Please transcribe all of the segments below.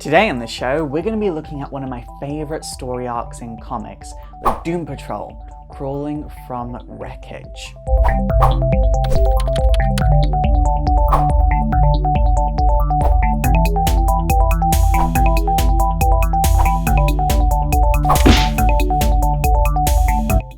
Today on the show, we're going to be looking at one of my favorite story arcs in comics, the Doom Patrol, crawling from wreckage.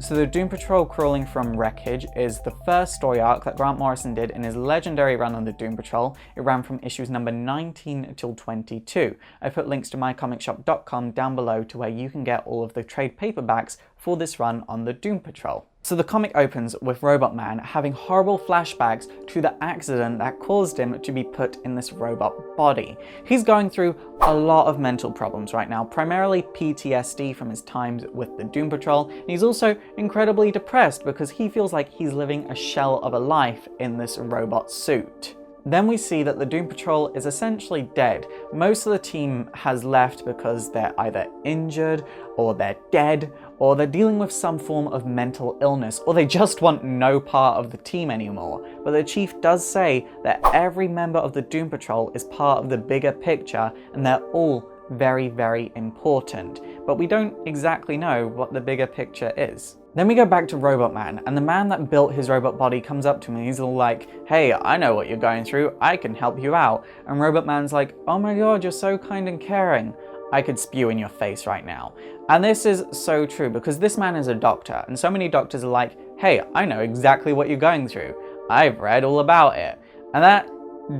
So the Doom Patrol Crawling From Wreckage is the first story arc that Grant Morrison did in his legendary run on the Doom Patrol. It ran from issues number 19 till 22. I put links to mycomicshop.com down below to where you can get all of the trade paperbacks for this run on the Doom Patrol. So the comic opens with Robot Man having horrible flashbacks to the accident that caused him to be put in this robot body. He's going through a lot of mental problems right now, primarily PTSD from his times with the Doom Patrol, and he's also incredibly depressed because he feels like he's living a shell of a life in this robot suit. Then we see that the Doom Patrol is essentially dead. Most of the team has left because they're either injured, or they're dead, or they're dealing with some form of mental illness, or they just want no part of the team anymore. But the chief does say that every member of the Doom Patrol is part of the bigger picture, and they're all very, very important. But we don't exactly know what the bigger picture is. Then we go back to Robot Man, and the man that built his robot body comes up to me and he's all like, "Hey, I know what you're going through, I can help you out." And Robot Man's like, "Oh my god, you're so kind and caring. I could spew in your face right now." And this is so true because this man is a doctor, and so many doctors are like, "Hey, I know exactly what you're going through. I've read all about it." And that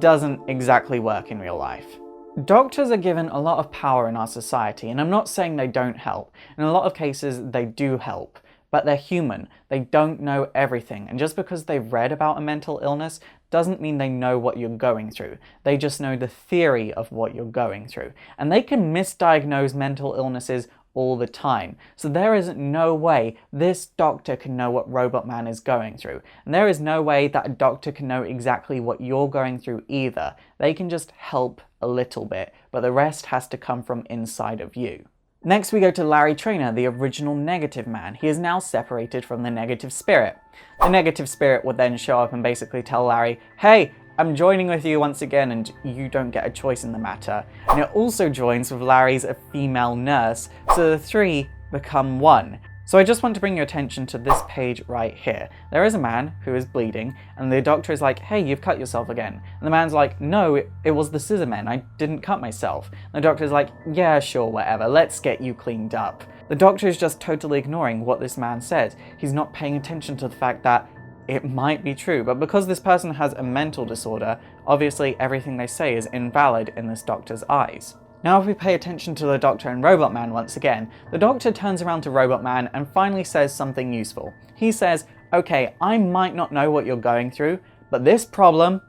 doesn't exactly work in real life. Doctors are given a lot of power in our society, and I'm not saying they don't help. In a lot of cases, they do help. But they're human, they don't know everything, and just because they've read about a mental illness doesn't mean they know what you're going through. They just know the theory of what you're going through. And they can misdiagnose mental illnesses all the time. So there is no way this doctor can know what Robot Man is going through. And there is no way that a doctor can know exactly what you're going through either. They can just help a little bit, but the rest has to come from inside of you. Next we go to Trina, the original Negative Man. He is now separated from the Negative Spirit. The Negative Spirit would then show up and basically tell Larry, "Hey, I'm joining with you once again and you don't get a choice in the matter." And it also joins with Larry's female nurse, so the three become one. So I just want to bring your attention to this page right here. There is a man who is bleeding, and the doctor is like, "Hey, you've cut yourself again." And the man's like, "No, it was the scissor men, I didn't cut myself." And the doctor's like, "Yeah, sure, whatever, let's get you cleaned up." The doctor is just totally ignoring what this man says. He's not paying attention to the fact that it might be true, but because this person has a mental disorder, obviously everything they say is invalid in this doctor's eyes. Now if we pay attention to the Doctor and Robot Man once again, the Doctor turns around to Robot Man and finally says something useful. He says, "Okay, I might not know what you're going through, but this problem,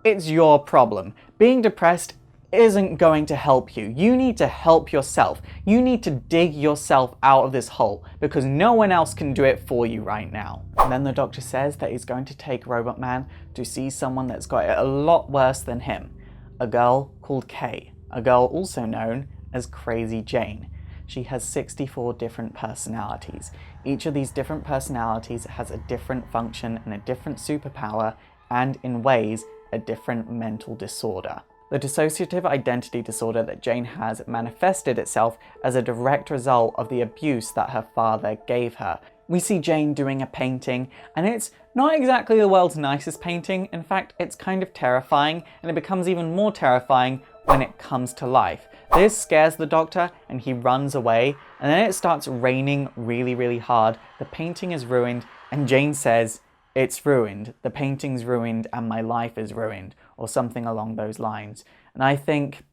it's your problem. Being depressed isn't going to help you. You need to help yourself. You need to dig yourself out of this hole because no one else can do it for you right now." And then the Doctor says that he's going to take Robot Man to see someone that's got it a lot worse than him. A girl called Kay. A girl also known as Crazy Jane. She has 64 different personalities. Each of these different personalities has a different function and a different superpower, and in ways, a different mental disorder. The dissociative identity disorder that Jane has manifested itself as a direct result of the abuse that her father gave her. We see Jane doing a painting, and it's not exactly the world's nicest painting. In fact, it's kind of terrifying, and it becomes even more terrifying when it comes to life. This scares the Doctor, and he runs away, and then it starts raining really, really hard. The painting is ruined, and Jane says, "It's ruined, the painting's ruined, and my life is ruined," or something along those lines. And I think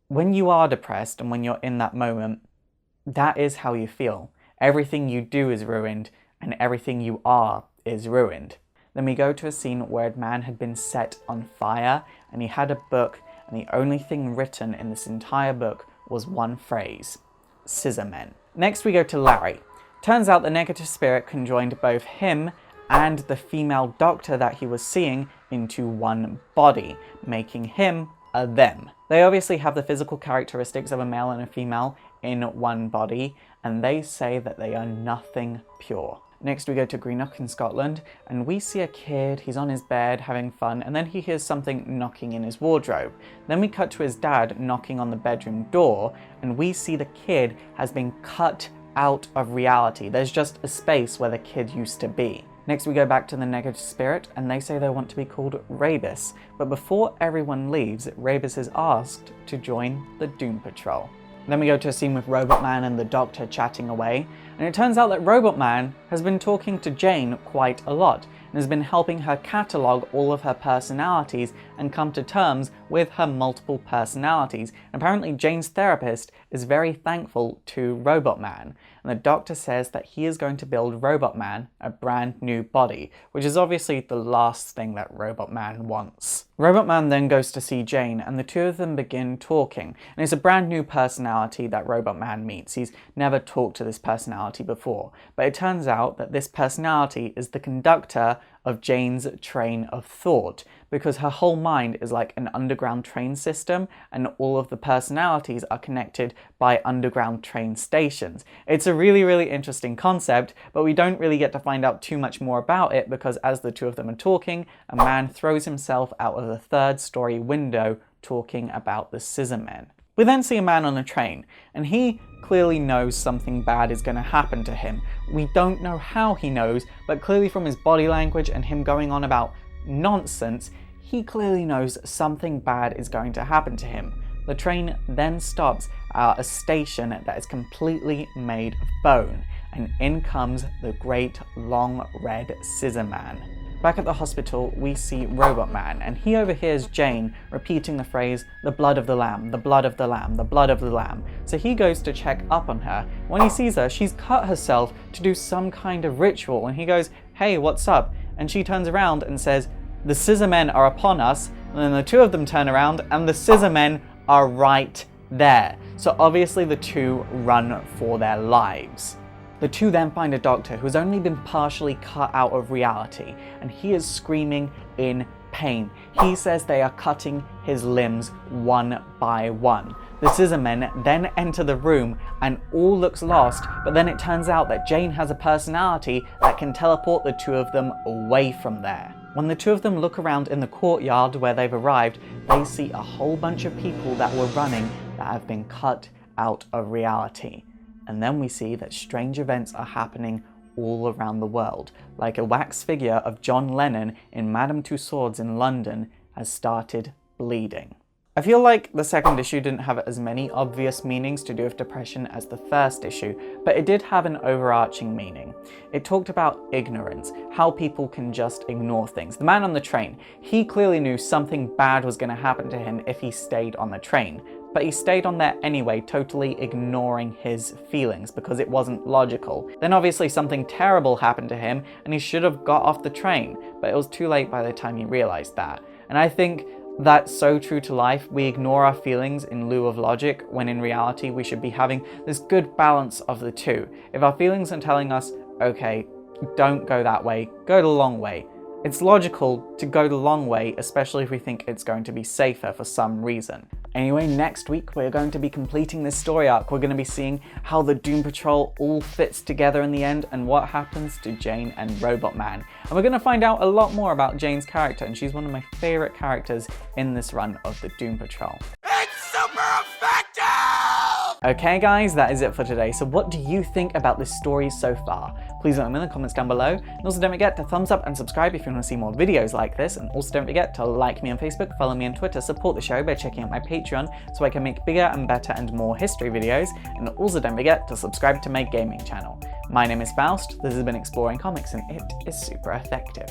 when you are depressed and when you're in that moment, that is how you feel. Everything you do is ruined, and everything you are is ruined. Then we go to a scene where a man had been set on fire, and he had a book, and the only thing written in this entire book was one phrase: "Scissor Men." Next we go to Larry. Turns out the Negative Spirit conjoined both him and the female doctor that he was seeing into one body, making him a them. They obviously have the physical characteristics of a male and a female in one body, and they say that they are nothing pure. Next we go to Greenock in Scotland, and we see a kid, he's on his bed having fun, and then he hears something knocking in his wardrobe. Then we cut to his dad knocking on the bedroom door, and we see the kid has been cut out of reality. There's just a space where the kid used to be. Next we go back to the negative spirit, and they say they want to be called Rebus. But before everyone leaves, Rebus is asked to join the Doom Patrol. Then we go to a scene with Robot Man and the Doctor chatting away, and it turns out that Robot Man has been talking to Jane quite a lot, and has been helping her catalogue all of her personalities and come to terms with her multiple personalities. And apparently Jane's therapist is very thankful to Robot Man, and the Doctor says that he is going to build Robot Man a brand new body, which is obviously the last thing that Robot Man wants. Robot Man then goes to see Jane, and the two of them begin talking, and it's a brand new personality that Robot Man meets. He's never talked to this personality before, but it turns out that this personality is the conductor of Jane's train of thought, because her whole mind is like an underground train system, and all of the personalities are connected by underground train stations. It's a really, really interesting concept, but we don't really get to find out too much more about it, because as the two of them are talking, a man throws himself out of the third-story window talking about the Scissor Men. We then see a man on a train, and he clearly knows something bad is going to happen to him. We don't know how he knows, but clearly from his body language and him going on about nonsense, he clearly knows something bad is going to happen to him. The train then stops at a station that is completely made of bone, and in comes the great long red Scissor Man. Back at the hospital, we see Robot Man, and he overhears Jane repeating the phrase, "the blood of the lamb, the blood of the lamb, the blood of the lamb." So he goes to check up on her. When he sees her, she's cut herself to do some kind of ritual, and he goes, "Hey, what's up?" And she turns around and says, "The Scissor Men are upon us," and then the two of them turn around, and the Scissor Men are right there. So obviously the two run for their lives. The two then find a doctor who's only been partially cut out of reality, and he is screaming in pain. He says they are cutting his limbs one by one. The Scissor Men then enter the room and all looks lost, but then it turns out that Jane has a personality that can teleport the two of them away from there. When the two of them look around in the courtyard where they've arrived, they see a whole bunch of people that were running that have been cut out of reality. And then we see that strange events are happening all around the world, like a wax figure of John Lennon in Madame Tussauds in London has started bleeding. I feel like the second issue didn't have as many obvious meanings to do with depression as the first issue, but it did have an overarching meaning. It talked about ignorance, how people can just ignore things. The man on the train, he clearly knew something bad was going to happen to him if he stayed on the train, but he stayed on there anyway, totally ignoring his feelings because it wasn't logical. Then obviously something terrible happened to him and he should have got off the train, but it was too late by the time he realized that. And I think that's so true to life. We ignore our feelings in lieu of logic, when in reality we should be having this good balance of the two. If our feelings are telling us, okay, don't go that way, go the long way, it's logical to go the long way, especially if we think it's going to be safer for some reason. Anyway, next week we're going to be completing this story arc. We're going to be seeing how the Doom Patrol all fits together in the end and what happens to Jane and Robot Man. And we're going to find out a lot more about Jane's character, and she's one of my favourite characters in this run of the Doom Patrol. It's super effective! Okay guys, that is it for today. So what do you think about this story so far? Please let me know in the comments down below. And also don't forget to thumbs up and subscribe if you want to see more videos like this. And also don't forget to like me on Facebook, follow me on Twitter, support the show by checking out my Patreon so I can make bigger and better and more history videos. And also don't forget to subscribe to my gaming channel. My name is Faust, this has been Exploring Comics, and it is super effective.